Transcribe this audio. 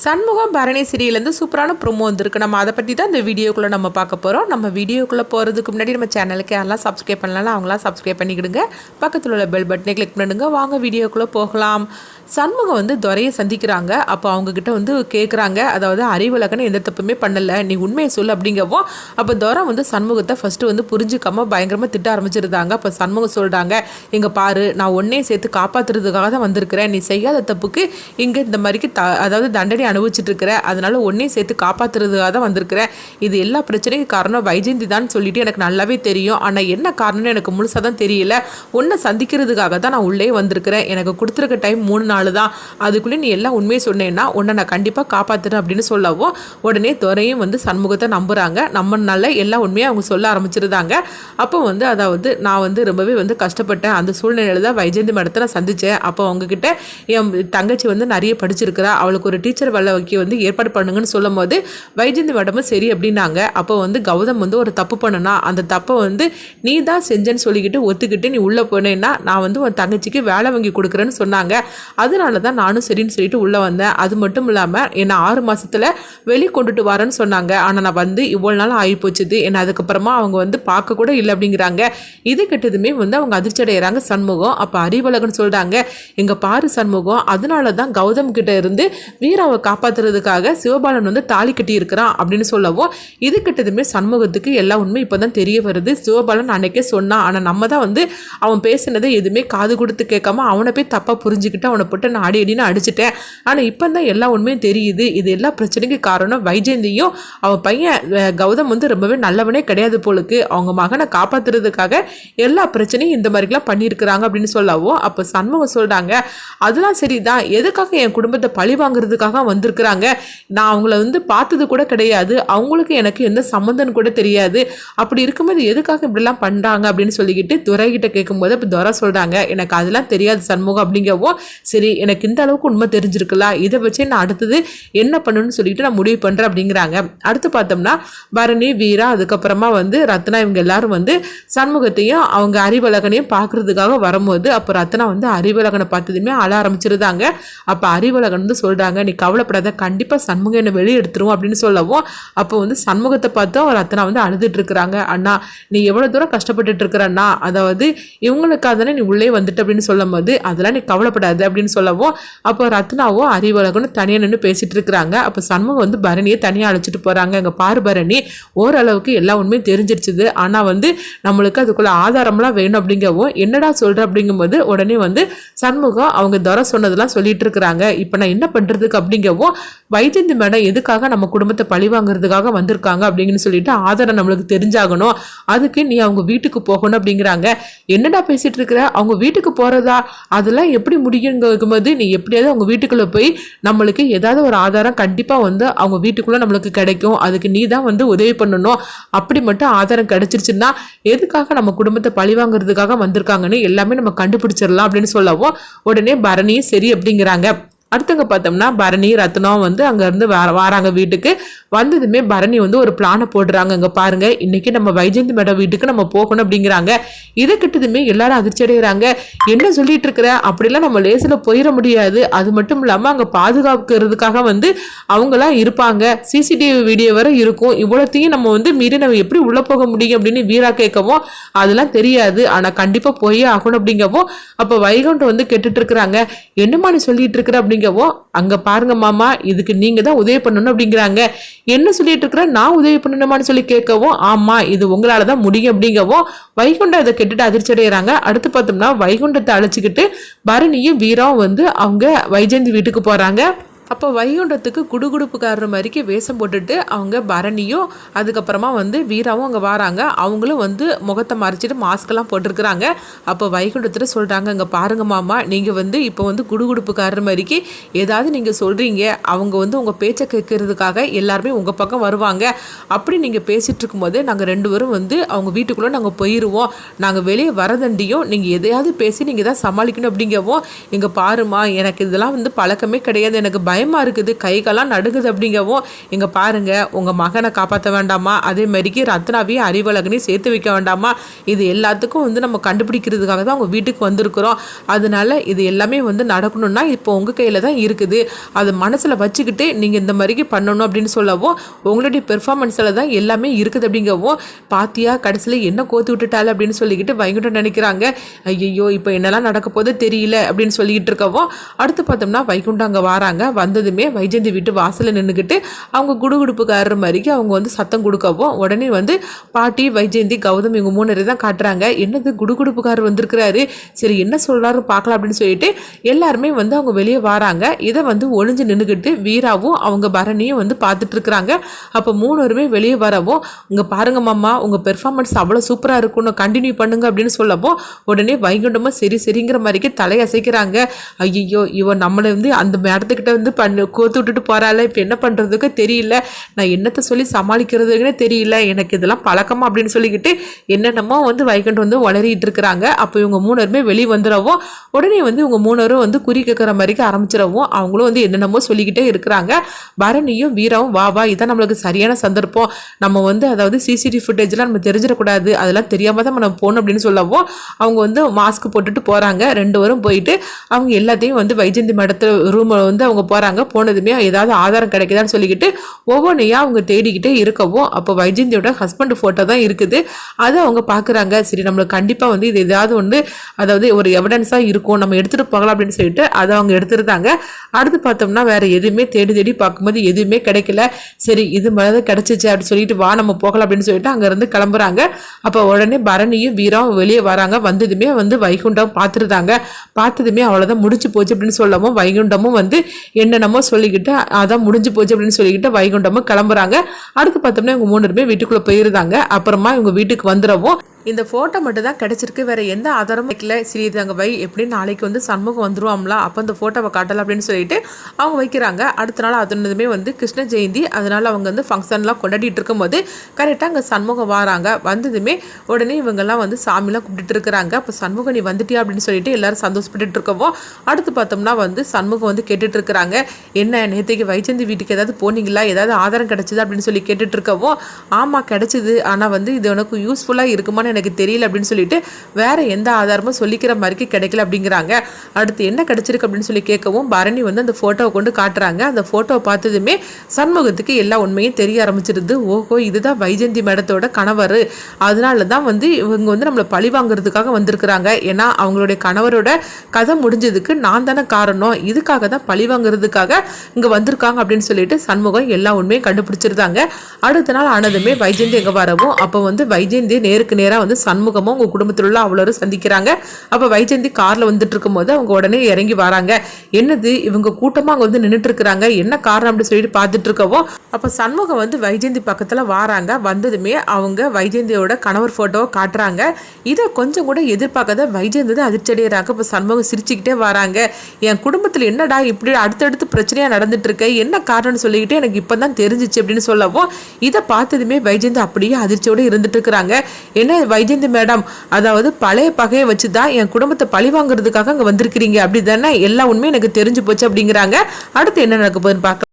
சண்முகம் பரணி சீரியலேருந்து சூப்பரான ப்ரோமோ வந்திருக்கு. நம்ம அதை பற்றி தான் இந்த வீடியோக்குள்ளே நம்ம பார்க்க போகிறோம். நம்ம வீடியோக்குள்ளே போகிறதுக்கு முன்னாடி நம்ம சேனலுக்கு யாரெல்லாம் சப்ஸ்கிரைப் பண்ணலாம் அவங்களாம் சப்ஸ்கிரைப் பண்ணிக்கிடுங்க. பக்கத்தில் உள்ள பெல் பட்டனை கிளிக் பண்ணிடுங்க. வாங்க வீடியோக்குள்ளே போகலாம். சண்முகம் வந்து துரையை சந்திக்கிறாங்க. அப்போ அவங்கக்கிட்ட வந்து கேட்குறாங்க, அதாவது அறிவழகன் எந்த தப்புமே பண்ணலை, நீ உண்மையை சொல்லு அப்படிங்கவும். அப்போ துரை வந்து சண்முகத்தை ஃபஸ்ட்டு வந்து புரிஞ்சுக்காமல் பயங்கரமாக திட்ட ஆரம்பிச்சிருந்தாங்க. அப்போ சண்முகம் சொல்கிறாங்க, இங்கே பாரு, நான் ஒன்றே சேர்த்து காப்பாற்றுறதுக்காக தான் வந்திருக்கிறேன். நீ செய்யாத தப்புக்கு இங்கே இந்த மாதிரிக்கு அதாவது தண்டனை அனுபவிச்சுட்டு இருக்கிற, அதனால ஒன்னே சேர்த்து காப்பாற்றுறதுக்காக தான் வந்திருக்கிறேன். இது எல்லா பிரச்சனைக்கும் காரணம் வைஜெயந்தி தான் சொல்லிட்டு எனக்கு நல்லாவே தெரியும். ஆனால் என்ன காரணம்னு எனக்கு முழுசாக தான் தெரியல. உன்னை சந்திக்கிறதுக்காக தான் நான் உள்ளே வந்திருக்கிறேன். எனக்கு கொடுத்துருக்க டைம் 3 நாள் தான். அதுக்குள்ளே நீ எல்லாம் உண்மையை சொன்னேன்னா உன்னை நான் கண்டிப்பாக காப்பாற்றுறேன் அப்படின்னு சொல்லவும் உடனே துரையும் வந்து சண்முகத்தை நம்புகிறாங்க. நம்மனால எல்லா உண்மையாக அவங்க சொல்ல ஆரம்பிச்சிருந்தாங்க. அப்போ வந்து அதாவது நான் வந்து ரொம்பவே வந்து கஷ்டப்பட்டேன். அந்த சூழ்நிலையில் தான் வைஜெயந்தி மேடத்தை நான் சந்தித்தேன். அப்போ அவங்கக்கிட்ட என் தங்கச்சி வந்து நிறைய படிச்சிருக்கிறா, அவளுக்கு ஒரு டீச்சர் வேலை வைக்க வந்து ஏற்பாடு பண்ணுங்கன்னு சொல்லும் போது வைஜெயந்தி மேடமும் சரி அப்படின்னாங்க. அப்போ வந்து கௌதம் வந்து ஒரு தப்பு பண்ணுனா அந்த தப்பை வந்து நீ தான் செஞ்சேன்னு சொல்லிக்கிட்டு ஒத்துக்கிட்டு நீ உள்ளே போனேன்னா நான் வந்து உன் தங்கச்சிக்கு வேலை வாங்கி கொடுக்குறேன்னு சொன்னாங்க. அதனால தான் நானும் சரின்னு சொல்லிட்டு உள்ளே வந்தேன். அது மட்டும் இல்லாமல் என்னை 6 மாதத்தில் வெளியே கொண்டுட்டு வரேன்னு சொன்னாங்க. ஆனால் நான் வந்து இவ்வளோ நாள் ஆகிப்போச்சுது. என்னை அதுக்கப்புறமா அவங்க வந்து பார்க்க கூட இல்லை அப்படிங்கிறாங்க. இது கிட்டதுமே வந்து அவங்க அதிர்ச்சி அடைகிறாங்க சண்முகம். அப்போ அறிவழகன் சொல்கிறாங்க, எங்கள் பாரு சண்முகம், அதனால தான் கௌதம் கிட்ட இருந்து வீராவை காப்பாற்றுறதுக்காக சிவபாலன் வந்து தாலி கட்டி இருக்கிறான் அப்படின்னு சொல்லவும் இது கிட்டதுமே சண்முகத்துக்கு எல்லா உண்மை இப்போ தான் தெரிய வருது. சிவபாலன் அன்னைக்கே சொன்னான், ஆனால் நம்ம தான் வந்து அவன் பேசினதை எதுவுமே காது கொடுத்து கேட்காம அவனை போய் தப்பாக புரிஞ்சுக்கிட்டு அவனை போட்டு நான் அடின்னு அடிச்சிட்டேன். ஆனால் இப்போ தான் எல்லா உண்மையும் தெரியுது. இது எல்லா பிரச்சனைக்கு காரணம் வைஜெயந்தியும் அவன் பையன் கௌதம் வந்து ரொம்பவே நல்லவனே கிடையாது போலுக்கு. அவங்க மகனை காப்பாற்றுறதுக்காக எல்லா பிரச்சனையும் இந்த மாதிரிலாம் பண்ணியிருக்கிறாங்க அப்படின்னு சொல்லவும் அப்போ சண்முகம் சொல்கிறாங்க, அதெல்லாம் சரிதான், எதுக்காக என் குடும்பத்தை பழி வாங்குறதுக்காக வந்திருக்கிறாங்க. நான் அவங்கள வந்து பார்த்தது கூட கிடையாது, அவங்களுக்கு எனக்கு எந்த சம்மந்தம் கூட தெரியாது. அப்படி இருக்கும்போது எதுக்காக இப்படிலாம் பண்ணுறாங்க அப்படின்னு சொல்லிக்கிட்டு துரைகிட்ட கேட்கும்போது இப்போ துரை சொல்கிறாங்க, எனக்கு அதெல்லாம் தெரியாது சண்முகம் அப்படிங்கவும். சரி, எனக்கு இந்த அளவுக்கு உண்மை தெரிஞ்சிருக்கலாம், இதை வச்சே நான் அடுத்தது என்ன பண்ணணும்னு சொல்லிட்டு நான் முடிவு பண்ணுறேன் அப்படிங்கிறாங்க. அடுத்து பார்த்தோம்னா பரணி, வீரா, அதுக்கப்புறமா வந்து ரத்னா இவங்க எல்லாரும் வந்து சண்முகத்தையும் அவங்க அறிவழகனையும் பார்க்கறதுக்காக வரும்போது அப்போ ரத்னா வந்து அறிவழகனை பார்த்ததுமே அழ ஆரம்பிச்சிருந்தாங்க. அப்போ அறிவழகன் வந்து சொல்கிறாங்க, நீ கவலைப்படாத, கண்டிப்பாக சண்முகம் என்னை வெளியே எடுத்துருவோம் அப்படின்னு சொல்லவும் அப்போ வந்து சண்முகத்தை பார்த்தும் ரத்னா வந்து அழுதுட்டு இருக்கிறாங்க. அண்ணா, நீ எவ்வளோ தூரம் கஷ்டப்பட்டுட்டு இருக்கிறண்ணா, அதாவது இவங்களுக்காக தானே நீ உள்ளே வந்துட்டு அப்படின்னு சொல்லும் போது அதெல்லாம் நீ கவலைப்படாது அப்படின்னு சொல்லவும் அப்போ ரத்னாவும் அறிவழகனும் தனியாக நின்று பேசிட்டு இருக்கிறாங்க. அப்போ சண்முகம் வந்து பரணியை தனியாக அழைச்சிட்டு போகிறாங்க. எங்கள் பாரு பரணி, ஓரளவுக்கு எல்லா உண்மையும் தெரிஞ்சிருச்சுது, ஆனால் வந்து நம்மளுக்கு அதுக்குள்ள ஆதாரம்லாம் வேணும் அப்படிங்கவும் என்னடா சொல்கிற அப்படிங்கும்போது உடனே வந்து சண்முகம் அவங்க துரை சொன்னதெல்லாம் சொல்லிட்டு இருக்கிறாங்க. இப்போ நான் என்ன பண்ணுறதுக்கு அப்படிங்கவும் வைஜெயந்தி மேடம் எதுக்காக நம்ம குடும்பத்தை பழி வாங்குறதுக்காக வந்திருக்காங்க அப்படின்னு சொல்லிட்டு ஆதாரம் நம்மளுக்கு தெரிஞ்சாகணும், அதுக்கு நீ அவங்க வீட்டுக்கு போகணும் அப்படிங்கிறாங்க. என்னடா பேசிட்டு இருக்கிற, அவங்க வீட்டுக்கு போகிறதா, அதெல்லாம் எப்படி முடியுங்கும்போது நீ எப்படியாவது அவங்க வீட்டுக்குள்ளே போய் நம்மளுக்கு ஏதாவது ஒரு ஆதாரம் கண்டிப்பாக வந்து அவங்க வீட்டுக்குள்ளே நம்மளுக்கு கிடைக்கும், அதுக்கு நீ தான் வந்து உதவி பண்ணணும். அப்படி மட்டும் ஆதாரம் கிடைச்சிருச்சுன்னா எதுக்காக நம்ம குடும்பத்தை பழி வாங்குறதுக்காக வந்திருக்காங்கன்னு எல்லாமே நம்ம கண்டுபிடிச்சிடலாம் அப்படின்னு சொல்லவும் உடனே பரணியும் சரி அப்படிங்கிறாங்க. அடுத்தவங்க பார்த்தோம்னா பரணி, ரத்னம் வந்து அங்கேருந்து வராங்க வீட்டுக்கு. வந்ததுமே பரணி வந்து ஒரு பிளானை போடுறாங்க. இங்கே பாருங்க, இன்னைக்கு நம்ம வைஜெயந்தி மேடம் வீட்டுக்கு நம்ம போகணும் அப்படிங்கிறாங்க. இதை கிட்டதுமே எல்லாரும் அதிர்ச்சி அடைகிறாங்க. என்ன சொல்லிட்டு இருக்கிற, அப்படிலாம் நம்ம லேசில் போயிட முடியாது, அது மட்டும் இல்லாமல் அங்கே பாதுகாக்கிறதுக்காக வந்து அவங்களாம் இருப்பாங்க, சிசிடிவி வீடியோ வரை இருக்கும், இவ்வளோத்தையும் நம்ம வந்து மீறி நம்ம எப்படி உள்ளே போக முடியும் அப்படின்னு வீரா கேட்கவும் அதெல்லாம் தெரியாது, ஆனால் கண்டிப்பாக போயே ஆகணும் அப்படிங்கவும் அப்போ வைகுண்டம் வந்து கேட்டுட்டு இருக்கிறாங்க. என்னமா நீ சொல்லிட்டு இருக்கிற அப்படிங்கவும் அங்க பாருங்க மாமா, இதுக்கு நீங்க தான் உதவி பண்ணணும் அப்படிங்கிறாங்க. என்ன சொல்லிட்டு இருக்கிற, நான் உதவி பண்ணணுமான்னு சொல்லி கேட்கவும் ஆமா, இது உங்களால தான் முடியும் அப்படிங்கவும் வைகுண்டம் இதை கேட்டுட்டு அதிர்ச்சி அடைகிறாங்க. அடுத்து பார்த்தோம்னா வைகுண்டத்தை அழைச்சிக்கிட்டு பரணியும் வீராவும் வந்து அவங்க வைஜெயந்தி வீட்டுக்கு போறாங்க. அப்போ வைகுண்டத்துக்கு குடுகுடுப்புக்காரர் மாதிரிக்கு வேஷம் போட்டுட்டு அவங்க பரணியும் அதுக்கப்புறமா வந்து வீராவும் அங்கே வராங்க. அவங்களும் வந்து முகத்தை மறைச்சிட்டு மாஸ்கெல்லாம் போட்டிருக்கிறாங்க. அப்போ வைகுண்டத்தில் சொல்கிறாங்க, இங்கே பாருங்க மாமா, நீங்கள் வந்து இப்போ வந்து குடுகுடுப்புக்காரர் மாதிரிக்கு ஏதாவது நீங்கள் சொல்கிறீங்க, அவங்க வந்து உங்கள் பேச்சை கேட்கறதுக்காக எல்லாருமே உங்கள் பக்கம் வருவாங்க. அப்படி நீங்கள் பேசிகிட்டு இருக்கும்போது நாங்கள் 2 பேரும் வந்து அவங்க வீட்டுக்குள்ளே நாங்கள் போயிடுவோம், நாங்கள் வெளியே வரதண்டியும் நீங்கள் எதையாவது பேசி நீங்கள் தான் சமாளிக்கணும் அப்படிங்கவும் இங்கே பாருமா, எனக்கு இதெல்லாம் வந்து பழக்கமே கிடையாது, எனக்கு பயமாக இருக்குது, கைகெல்லாம் நடுங்குது அப்படிங்கவும், இங்கே பாருங்கள் உங்கள் மகனை காப்பாற்ற வேண்டாமா, அதே மாதிரிக்கு ரத்னாவையும் அறிவழகனையும் சேர்த்து வைக்க வேண்டாமா, இது எல்லாத்துக்கும் வந்து நம்ம கண்டுபிடிக்கிறதுக்காக தான் அவங்க வீட்டுக்கு வந்திருக்கிறோம். அதனால இது எல்லாமே வந்து நடக்கணும்னா இப்போ உங்கள் கையில் தான் இருக்குது, அதை மனசில் வச்சுக்கிட்டு நீங்கள் இந்த மாதிரிக்கு பண்ணணும் அப்படின்னு சொல்லவும், உங்களுடைய பெர்ஃபார்மன்ஸில் தான் எல்லாமே இருக்குது அப்படிங்கவும், பாத்தியா கடைசியில் என்ன கோத்து விட்டுட்டாள் அப்படின்னு சொல்லிக்கிட்டு வைகுண்டம் நினைக்கிறாங்க. ஐயோ இப்போ என்னெல்லாம் நடக்க போது தெரியல அப்படின்னு சொல்லிக்கிட்டு இருக்கவும், அடுத்து பார்த்தோம்னா வைகுண்டம் அங்கே வராங்க. வந்ததுமே வைஜெயந்தி வீட்டு வாசலில் நின்றுக்கிட்டு அவங்க குடுகுடுப்புக்காரர் மாதிரிக்கு அவங்க வந்து சத்தம் கொடுக்கவும், உடனே வந்து பாட்டி வைஜெயந்தி கௌதம் இவங்க 3 பேர் தான் காட்டுறாங்க. என்னது குடுகுடுப்புக்காரர் வந்திருக்கிறாரு, சரி என்ன சொல்கிறாரு பார்க்கலாம் அப்படின்னு சொல்லிட்டு எல்லாருமே வந்து அவங்க வெளியே வராங்க. இதை வந்து ஒளிஞ்சு நின்றுக்கிட்டு வீராவும் அவங்க பரணியும் வந்து பார்த்துட்டு இருக்கிறாங்க. அப்போ 3 பேருமே வெளியே வரவும், இங்கே பாருங்க மாமா உங்கள் பெர்ஃபார்மன்ஸ் அவ்வளோ சூப்பராக இருக்குன்னு கண்டினியூ பண்ணுங்க அப்படின்னு சொல்லவும், உடனே வைகுண்டமும் சரி சரிங்கிற மாதிரிக்கு தலையசைக்கிறாங்க. ஐயோ இவன் நம்மளை வந்து அந்த மேடத்துக்கிட்ட வந்து கோத்து விட்டுட்டு போகிறாள், இப்போ என்ன பண்ணுறதுக்கு தெரியல, நான் என்னத்தை சொல்லி சமாளிக்கிறதுக்குன்னே தெரியல, எனக்கு இதெல்லாம் பழக்கமா அப்படின்னு சொல்லிக்கிட்டு என்னென்னமோ வந்து வைகுண்டம் வந்து வளரிட்டு இருக்கிறாங்க. அப்போ இவங்க 3 பேருமே வெளியே வந்துடவும், உடனே வந்து இவங்க 3 பேரும் வந்து குறி கேட்குற மாதிரிக்கு ஆரம்பிச்சிடவும், அவங்களும் வந்து என்னென்னமோ சொல்லிக்கிட்டே இருக்கிறாங்க. பரணியும் வீராவும் வா இதான் நம்மளுக்கு சரியான சந்தர்ப்பம், நம்ம வந்து அதாவது சிசிடிவி ஃபுட்டேஜ்லாம் நம்ம தெரிஞ்சிடக்கூடாது, அதெல்லாம் தெரியாமல் தான் நம்ம போகணும் அப்படின்னு சொல்லவும், அவங்க வந்து மாஸ்க் போட்டுட்டு போகிறாங்க. 2 பேரும் போயிட்டு அவங்க எல்லாத்தையும் வந்து வைஜெயந்தி மடத்து ரூமில் வந்து அவங்க போகிறாங்க. போனதுமே ஏதாவது ஆதாரம் கிடைக்குதான்னு சொல்லிக்கிட்டு ஒவ்வொன்றையாக அவங்க தேடிக்கிட்டே இருக்கவும், அப்போ வைஜெயந்தியோட ஹஸ்பண்ட் ஃபோட்டோ தான் இருக்குது. அதை அவங்க பார்க்குறாங்க. சரி நம்மளுக்கு கண்டிப்பாக வந்து இது ஏதாவது ஒன்று அதாவது ஒரு எவிடன்ஸாக இருக்கும், நம்ம எடுத்துகிட்டு போகலாம் அப்படின்னு சொல்லிட்டு அதை அவங்க எடுத்துருந்தாங்க. அடுத்து பார்த்தோம்னா வேறு எதுவுமே தேடி பார்க்கும்போது எதுவுமே கிடைக்கல. சரி இது மாதிரி கிடச்சிச்சு அப்படின்னு சொல்லிட்டு வா நம்ம போகலாம் அப்படின்னு சொல்லிட்டு அங்கேருந்து கிளம்புறாங்க. அப்போ உடனே பரணியும் வீராவும் வெளியே வராங்க. வந்ததுமே வந்து வைகுண்டம் பார்த்துருந்தாங்க. பார்த்ததுமே அவ்வளோதான் முடிஞ்சு போச்சு அப்படின்னு சொல்லவும், வைகுண்டமும் வந்து என்னென்னமோ சொல்லிக்கிட்டு அதான் முடிஞ்சு போச்சு அப்படின்னு சொல்லிக்கிட்டு வைகுண்டமும் கிளம்புறாங்க. அடுத்து பார்த்தோம்னா இவங்க 3 பேருமே வீட்டுக்குள்ளே போயிருந்தாங்க. அப்புறமா இவங்க வீட்டுக்கு வந்துடவும், இந்த ஃபோட்டோ மட்டும் தான் கிடச்சிருக்கு, வேறு எந்த ஆதாரமும் வைக்கல, சரி இது அங்கே வை, எப்படின்னு நாளைக்கு வந்து சண்முகம் வந்துருவாம்ல, அப்போ அந்த ஃபோட்டோவை காட்டலாம் அப்படின்னு சொல்லிட்டு அவங்க வைக்கிறாங்க. அடுத்த நாள் அதுனதுமே வந்து கிருஷ்ண ஜெயந்தி, அதனால் அவங்க வந்து ஃபங்க்ஷன்லாம் கொண்டாடிட்டு இருக்கும்போது கரெக்டாக அங்கே சண்முகம் வராங்க. வந்ததுமே உடனே இவங்கெல்லாம் வந்து சாமிலாம் கூப்பிட்டு இருக்கிறாங்க. அப்போ சண்முகம் நீ வந்துட்டியா அப்படின்னு சொல்லிட்டு எல்லாரும் சந்தோஷப்பட்டு இருக்கவும், அடுத்து பார்த்தோம்னா வந்து சண்முகம் வந்து கேட்டுட்டு இருக்கிறாங்க. என்ன நேற்றுக்கு வைஜெயந்தி வீட்டுக்கு ஏதாவது போனீங்களா, ஏதாவது ஆதாரம் கிடச்சிது அப்படின்னு சொல்லி கேட்டுட்டு இருக்கவும், ஆமாம் கிடச்சிது, ஆனால் வந்து இது உனக்கு யூஸ்ஃபுல்லாக இருக்குமான்னு எனக்கு தெரியல அப்படின்னு சொல்லிட்டு வேற எந்த ஆதாரமும் சொல்லிக்கிற மாதிரி கிடைக்கல அப்படிங்கிறாங்க. அடுத்து என்ன கிடைச்சிருக்கு அப்படின்னு சொல்லி கேட்கவும், பரணி வந்து அந்த ஃபோட்டோவை கொண்டு காட்டுறாங்க. அந்த ஃபோட்டோவை பார்த்ததுமே சண்முகத்துக்கு எல்லா உண்மையும் தெரிய ஆரம்பிச்சிருது. ஓஹோ இதுதான் வைஜெயந்தி மேடத்தோட கணவர், அதனால தான் வந்து இவங்க வந்து நம்மளை பழி வாங்குறதுக்காக வந்திருக்கிறாங்க, ஏன்னா அவங்களுடைய கணவரோட கதை முடிஞ்சதுக்கு நான் தானே காரணம், இதுக்காக தான் பழி வாங்குறதுக்காக இங்கே வந்திருக்காங்க அப்படின்னு சொல்லிட்டு சண்முகம் எல்லா உண்மையும் கண்டுபிடிச்சிருந்தாங்க. அடுத்த நாள் ஆனதுமே வைஜெயந்தி எங்கே வரவும், அப்போ வந்து வைஜெயந்தி நேருக்கு நேராக வந்து சண்முகமும் உங்க குடும்பத்தில் உள்ள அவ்வளோரும் சந்திக்கிறாங்க. அப்போ வைஜெயந்தி கார்ல வந்துட்டு இருக்கும்போது அவங்க உடனே இறங்கி வராங்க. என்னது இவங்க கூட்டமாக அங்கே வந்து நின்றுட்டு இருக்கிறாங்க, என்ன காரணம் அப்படின்னு சொல்லிட்டு பார்த்துட்டு இருக்கவும், அப்போ சண்முகம் வந்து வைஜெயந்தி பக்கத்தில் வராங்க. வந்ததுமே அவங்க வைஜெயந்தியோட கணவர் ஃபோட்டோவை காட்டுறாங்க. இதை கொஞ்சம் கூட எதிர்பார்க்காத வைஜெயந்தி தான் அதிர்ச்சி அடைகிறாங்க. இப்போ சண்முகம் சிரிச்சுக்கிட்டே வராங்க. என் குடும்பத்தில் என்னடா இப்படி அடுத்தடுத்து பிரச்சனையாக நடந்துட்டு இருக்கு, என்ன காரணம்னு சொல்லிக்கிட்டு எனக்கு இப்போ தான் தெரிஞ்சிச்சு அப்படின்னு சொல்லவும், இதை பார்த்ததுமே வைஜெயந்தி அப்படியே அதிர்ச்சியோடு இருந்துட்டு இருக்கிறாங்க. என்ன வைஜெயந்தி மேடம், அதாவது பழைய பகையை வச்சு தான் என் குடும்பத்தை பழி வாங்குறதுக்காக அங்கே வந்திருக்கிறீங்க அப்படி தானே, எல்லா உண்மையும் எனக்கு தெரிஞ்சு போச்சு அப்படிங்கிறாங்க. அடுத்து என்ன நடக்க போகுதுன்னு பார்க்கலாம்.